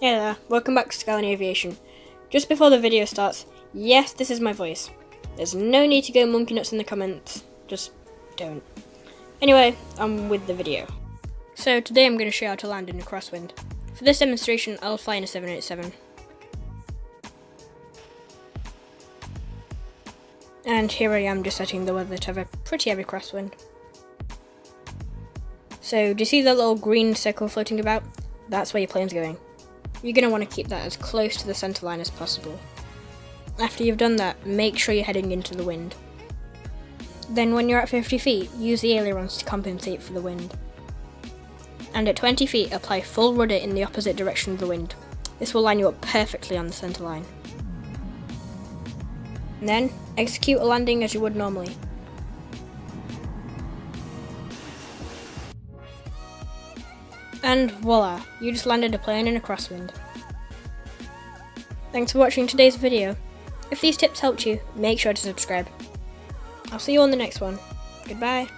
Hey there, welcome back to Skyline Aviation. Just before the video starts, yes, this is my voice. There's no need to go monkey nuts in the comments, just don't. Anyway, on with the video. So today I'm going to show you how to land in a crosswind. For this demonstration, I'll fly in a 787. And here I am just setting the weather to have a pretty heavy crosswind. So do you see that little green circle floating about? That's where your plane's going. You're going to want to keep that as close to the centre line as possible. After you've done that, make sure you're heading into the wind. Then when you're at 50 feet, use the ailerons to compensate for the wind. And at 20 feet, apply full rudder in the opposite direction of the wind. This will line you up perfectly on the centre line. And then, execute a landing as you would normally. And voila, you just landed a plane in a crosswind. Thanks for watching today's video. If these tips helped you, make sure to subscribe. I'll see you on the next one. Goodbye.